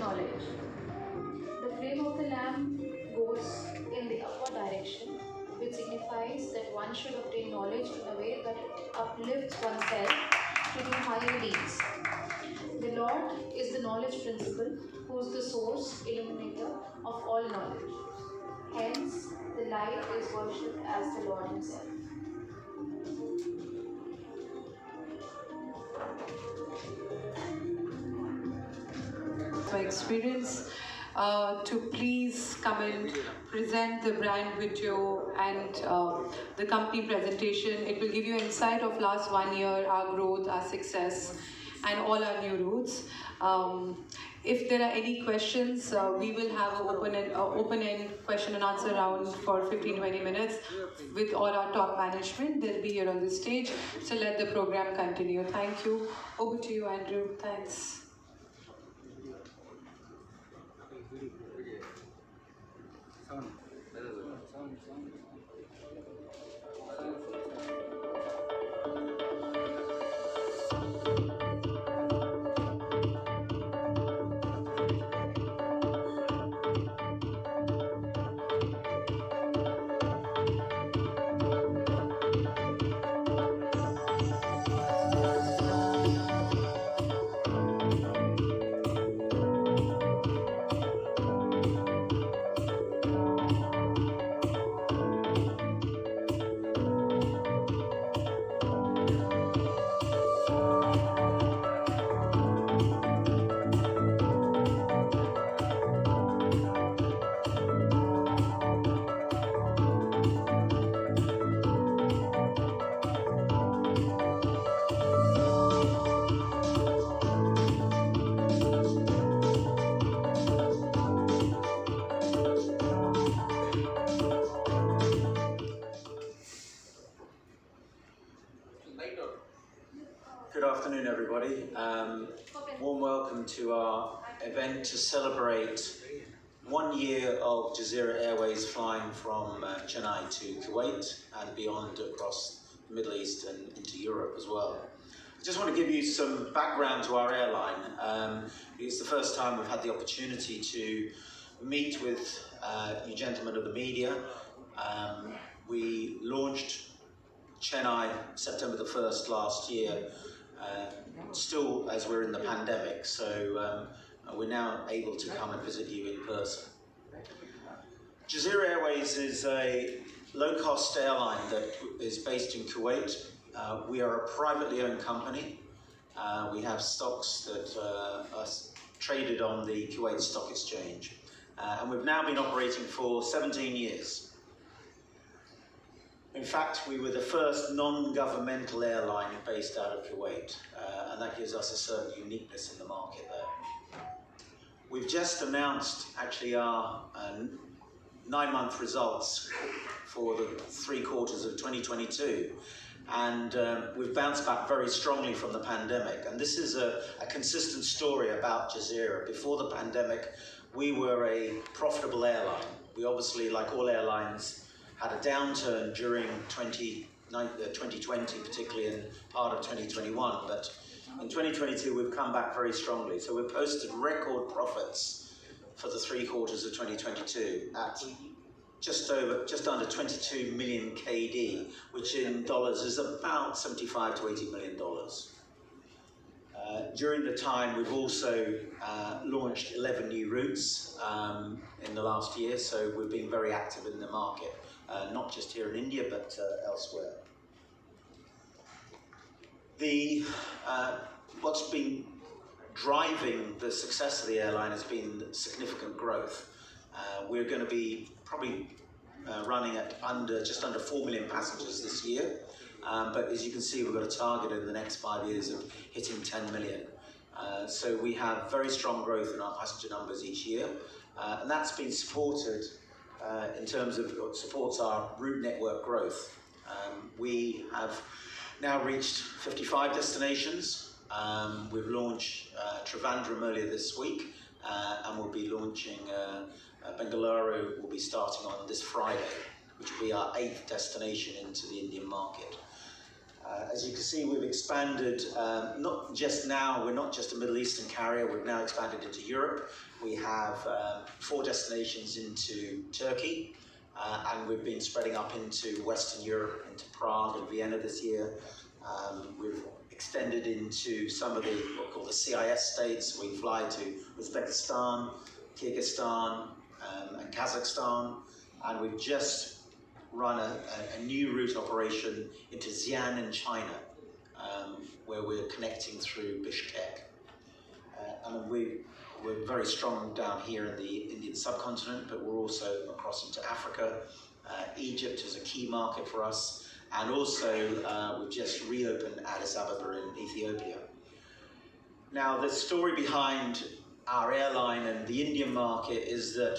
knowledge. The flame of the lamp goes in the upward direction, which signifies that one should obtain knowledge in a way that uplifts oneself to do higher deeds. The Lord is the knowledge principle, who is the source, illuminator of all knowledge. Hence, the light is worshipped as the Lord Himself. My experience to please come and present the brand video and the company presentation. It will give you insight of last 1 year, our growth, our success, and all our new routes. If there are any questions, we will have an open-end question and answer round for 15-20 minutes with all our top management. They'll be here on the stage, so let the program continue. Thank you. Over to you, Andrew. Thanks. Good afternoon, everybody. Warm welcome to our event to celebrate 1 year of Jazeera Airways flying from Chennai to Kuwait and beyond across the Middle East and into Europe as well. I just want to give you some background to our airline. It's the first time we've had the opportunity to meet with you gentlemen of the media. We launched Chennai September the 1st last year, still as we're in the pandemic, so we're now able to come and visit you in person. Jazeera Airways is a low-cost airline that is based in Kuwait. We are a privately owned company. We have stocks that are traded on the Kuwait Stock Exchange, and we've now been operating for 17 years. In fact, we were the first non-governmental airline based out of Kuwait, and that gives us a certain uniqueness in the market there. We've just announced actually our 9-month results for the 3 quarters of 2022, and we've bounced back very strongly from the pandemic. And this is a consistent story about Jazeera. Before the pandemic, we were a profitable airline. We obviously, like all airlines, had a downturn during 2020, particularly in part of 2021, but in 2022 we've come back very strongly. So we've posted record profits for the 3 quarters of 2022 at just under 22 million KD, which in dollars is about $75 to $80 million. During the time, we've also launched 11 new routes in the last year, so we've been very active in the market. Not just here in India, but elsewhere. What's been driving the success of the airline has been significant growth. We're going to be probably running at just under 4 million passengers this year, but as you can see, we've got a target in the next 5 years of hitting 10 million. So we have very strong growth in our passenger numbers each year, and that's been supported in terms of what supports our route network growth. We have now reached 55 destinations. We've launched Trivandrum earlier this week, and we'll be launching Bengaluru will be starting on this Friday, which will be our 8th destination into the Indian market. As you can see, we've expanded, not just now, we're not just a Middle Eastern carrier, we've now expanded into Europe. We have 4 destinations into Turkey, and we've been spreading up into Western Europe, into Prague and Vienna this year. We've extended into some of the, what we call the CIS states. We fly to Uzbekistan, Kyrgyzstan, and Kazakhstan, and we've just run a new route operation into Xi'an in China, where we're connecting through Bishkek. And we're very strong down here in the Indian subcontinent, but we're also across into Africa. Egypt is a key market for us, and also we've just reopened Addis Ababa in Ethiopia. Now, the story behind our airline and the Indian market is that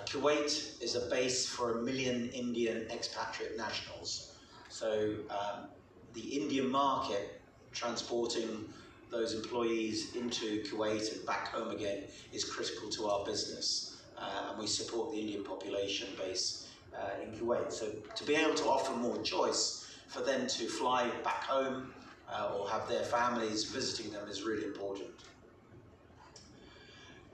Kuwait is a base for 1 million Indian expatriate nationals. So the Indian market, transporting those employees into Kuwait and back home again, is critical to our business. And we support the Indian population base in Kuwait. So to be able to offer more choice for them to fly back home or have their families visiting them is really important.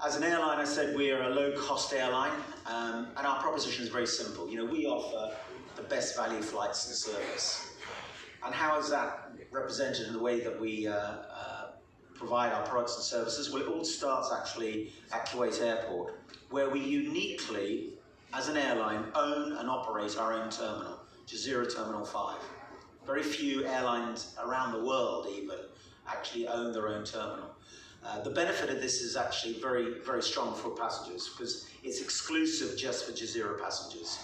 As an airline, I said we are a low-cost airline, and our proposition is very simple. You know, we offer the best value flights and service. And how is that represented in the way that we provide our products and services? Well, it all starts actually at Kuwait Airport, where we uniquely, as an airline, own and operate our own terminal, Jazeera Terminal 5. Very few airlines around the world even actually own their own terminal. The benefit of this is actually very, very strong for passengers because it's exclusive just for Jazeera passengers.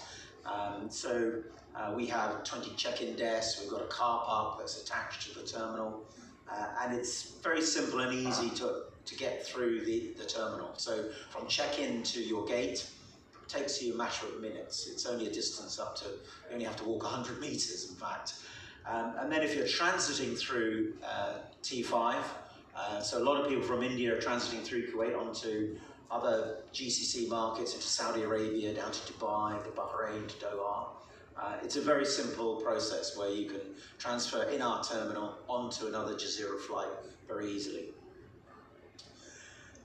We have 20 check-in desks, we've got a car park that's attached to the terminal, and it's very simple and easy to get through the terminal. So from check-in to your gate, it takes you a matter of minutes. It's only a distance up to, you only have to walk 100 meters in fact. And then if you're transiting through T5, so a lot of people from India are transiting through Kuwait onto other GCC markets, into Saudi Arabia, down to Dubai, to Bahrain, to Doha. It's a very simple process where you can transfer in our terminal onto another Jazeera flight very easily.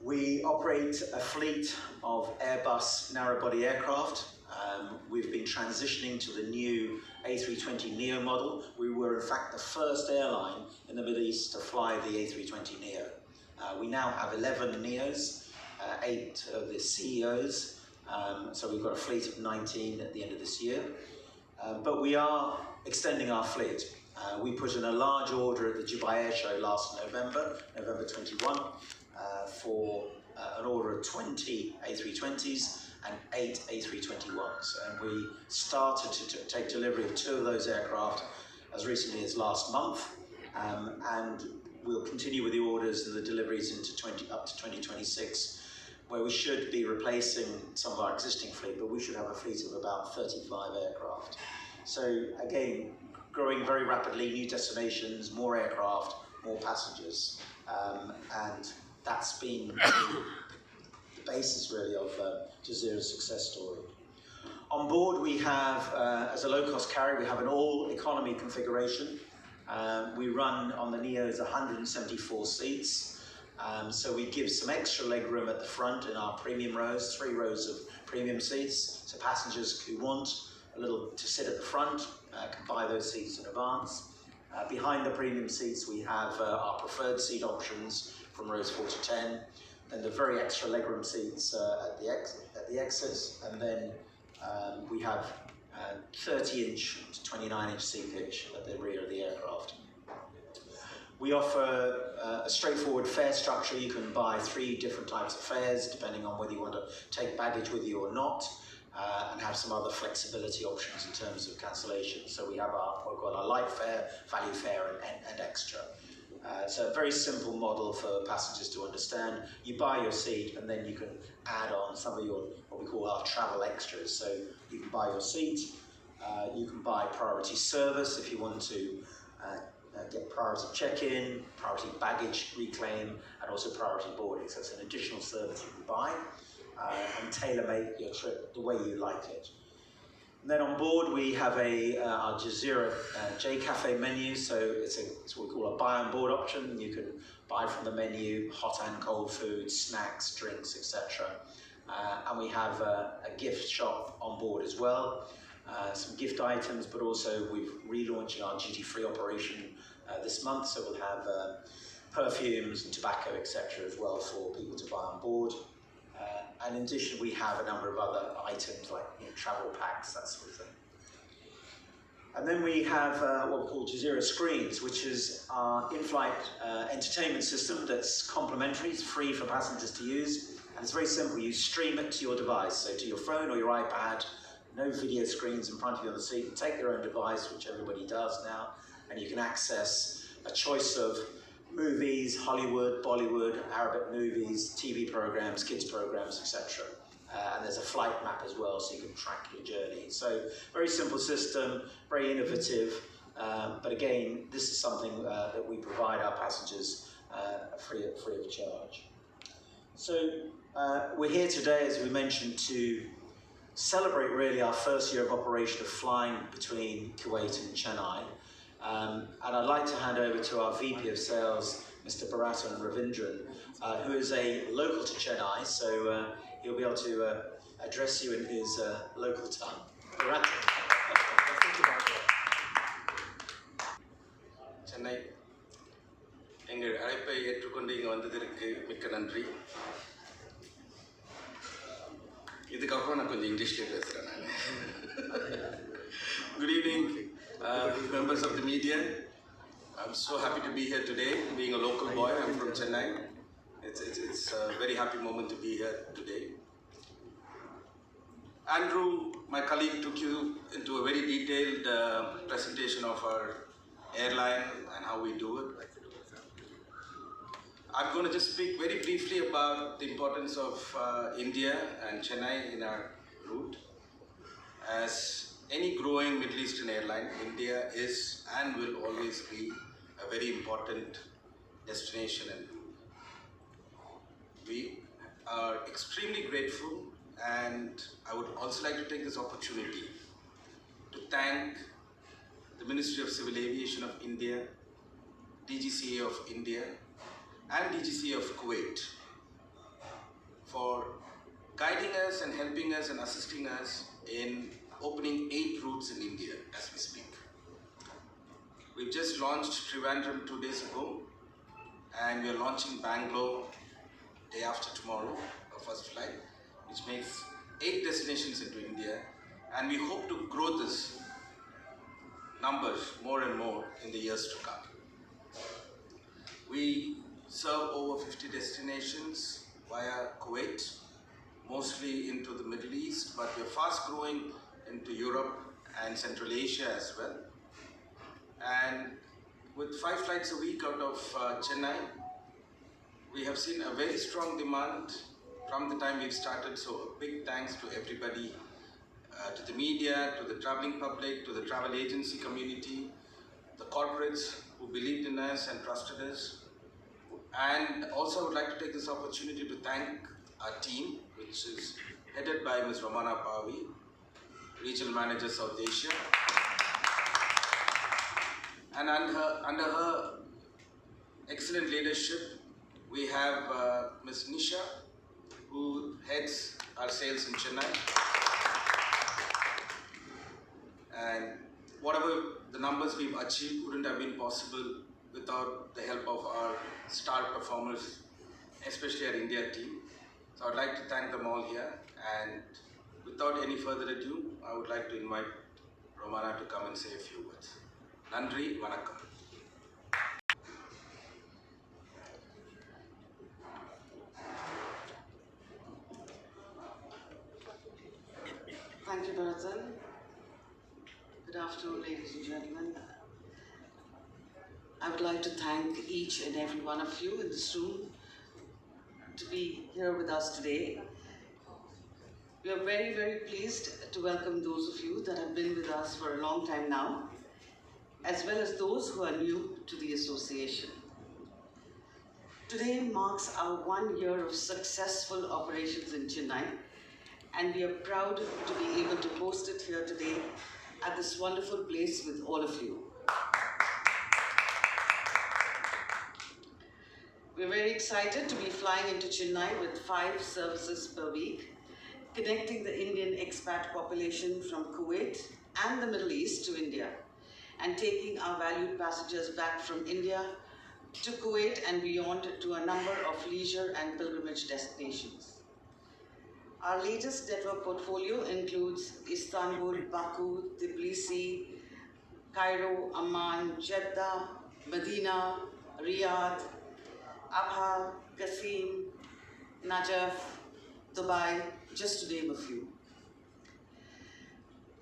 We operate a fleet of Airbus narrow-body aircraft. We've been transitioning to the new A320neo model. We were in fact the first airline in the Middle East to fly the A320neo. We now have 11 neos, 8 of the CEOs, so we've got a fleet of 19 at the end of this year. But we are extending our fleet. We put in a large order at the Dubai Air Show last November 21, for an order of 20 A320s and 8 A321s. And we started to take delivery of 2 of those aircraft as recently as last month. And we'll continue with the orders and the deliveries into up to 2026, where we should be replacing some of our existing fleet, but we should have a fleet of about 35 aircraft. So again, growing very rapidly, new destinations, more aircraft, more passengers. And that's been the basis really of Jazeera's success story. On board we have, as a low-cost carrier, we have an all-economy configuration. We run on the Neos 174 seats. So we give some extra leg room at the front in our premium rows, 3 rows of premium seats. So passengers who want a little to sit at the front can buy those seats in advance. Behind the premium seats we have our preferred seat options from rows 4 to 10. Then the very extra legroom seats at the exits, and then we have 30-inch to 29-inch seat pitch at the rear of the aircraft. We offer a straightforward fare structure. You can buy 3 different types of fares depending on whether you want to take baggage with you or not, and have some other flexibility options in terms of cancellation. So we have what we call our light fare, value fare, and extra. So a very simple model for passengers to understand. You buy your seat and then you can add on some of your, what we call our travel extras. So you can buy your seat, you can buy priority service if you want to get priority check-in, priority baggage reclaim, and also priority boarding. So it's an additional service you can buy and tailor-make your trip the way you like it. And then on board we have our Jazeera J Cafe menu, so it's what we call a buy on board option. You can buy from the menu hot and cold food, snacks, drinks, etc. And we have a gift shop on board as well, some gift items, but also we're relaunching our duty-free operation this month, so we'll have perfumes and tobacco, etc. as well for people to buy on board. And in addition, we have a number of other items like travel packs, that sort of thing. And then we have what we call Jazeera Screens, which is our in-flight entertainment system that's complimentary, it's free for passengers to use, and it's very simple. You stream it to your device, so to your phone or your iPad, no video screens in front of you on the seat. You take your own device, which everybody does now, and you can access a choice of movies, Hollywood, Bollywood, Arabic movies, TV programs, kids programs, etc. And there's a flight map as well, so you can track your journey. So very simple system, very innovative, but again, this is something that we provide our passengers free of charge. So we're here today, as we mentioned, to celebrate really our first year of operation of flying between Kuwait and Chennai. And I'd like to hand over to our VP of Sales, Mr. Bharatan Ravindran, who is a local to Chennai, so he'll be able to address you in his local tongue. Bharatan. Chennai, எங்கள் அழைப்பை ஏற்றுக்கொண்டு இங்கே வந்ததற்கு மிக்க நன்றி. இதுக்கப்புறம் நான் கொஞ்சம் இங்கிலீஷ்லேயே பேசுகிறேன் நான். Good evening, members of the media. I'm so happy to be here today, being a local boy. I'm from Chennai. It's a very happy moment to be here today. Andrew, my colleague, took you into a very detailed presentation of our airline and how we do it. I'm going to just speak very briefly about the importance of India and Chennai in our route. As any growing Middle Eastern airline, India is and will always be a very important destination and route. We are extremely grateful, and I would also like to take this opportunity to thank the Ministry of Civil Aviation of India, DGCA of India, and DGCA of Kuwait for guiding us and helping us and assisting us in opening 8 routes in India as we speak. We've just launched Trivandrum 2 days ago, and we are launching Bangalore day after tomorrow, our first flight, which makes 8 destinations into India, and we hope to grow this numbers more and more in the years to come. We serve over 50 destinations via Kuwait, mostly into the Middle East, but we're fast growing into Europe and Central Asia as well. And with 5 flights a week out of Chennai, we have seen a very strong demand from the time we've started. So a big thanks to everybody, to the media, to the traveling public, to the travel agency community, the corporates who believed in us and trusted us. And also I would like to take this opportunity to thank our team, which is headed by Ms. Romana Pavi, Regional Manager South Asia. And under her excellent leadership, we have Ms. Nisha, who heads our sales in Chennai. And whatever the numbers we've achieved wouldn't have been possible without the help of our star performers, especially our India team. So I'd like to thank them all here, and without any further ado, I would like to invite Romana to come and say a few words. Nandri, Vanakkam. Thank you, Bharatan. Good afternoon, ladies and gentlemen. I would like to thank each and every one of you in this room to be here with us today. We are very, very pleased to welcome those of you that have been with us for a long time now, as well as those who are new to the association. Today marks our 1 year of successful operations in Chennai, and we are proud to be able to host it here today at this wonderful place with all of you. We're very excited to be flying into Chennai with 5 services per week, connecting the Indian expat population from Kuwait and the Middle East to India, and taking our valued passengers back from India to Kuwait and beyond to a number of leisure and pilgrimage destinations. Our latest network portfolio includes Istanbul, Baku, Tbilisi, Cairo, Amman, Jeddah, Medina, Riyadh, Abha, Qasim, Najaf, Dubai, just to name a few.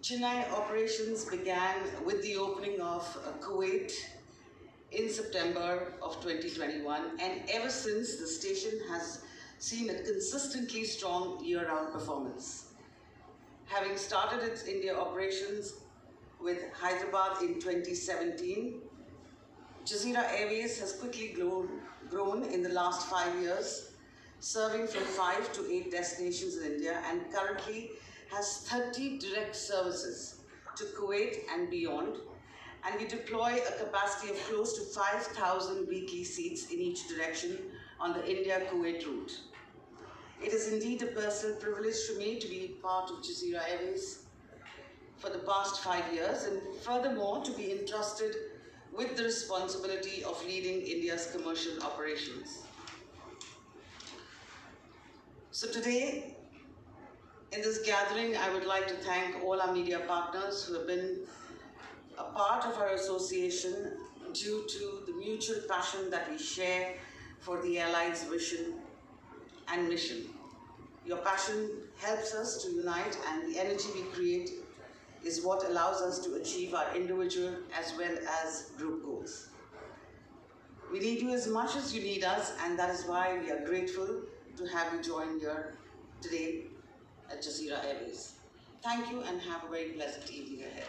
Chennai operations began with the opening of Kuwait in September of 2021, and ever since the station has seen a consistently strong year-round performance. Having started its India operations with Hyderabad in 2017, Jazeera Airways has quickly grown in the last 5 years, serving from 5 to 8 destinations in India, and currently has 30 direct services to Kuwait and beyond, and we deploy a capacity of close to 5,000 weekly seats in each direction on the India-Kuwait route. It is indeed a personal privilege for me to be part of Jazeera Airways for the past 5 years, and furthermore to be entrusted with the responsibility of leading India's commercial operations. So today, in this gathering, I would like to thank all our media partners who have been a part of our association due to the mutual passion that we share for the airline's vision and mission. Your passion helps us to unite, and the energy we create is what allows us to achieve our individual as well as group goals. We need you as much as you need us, and that is why we are grateful to have you join here today at Jazeera Airways. Thank you and have a very pleasant evening ahead.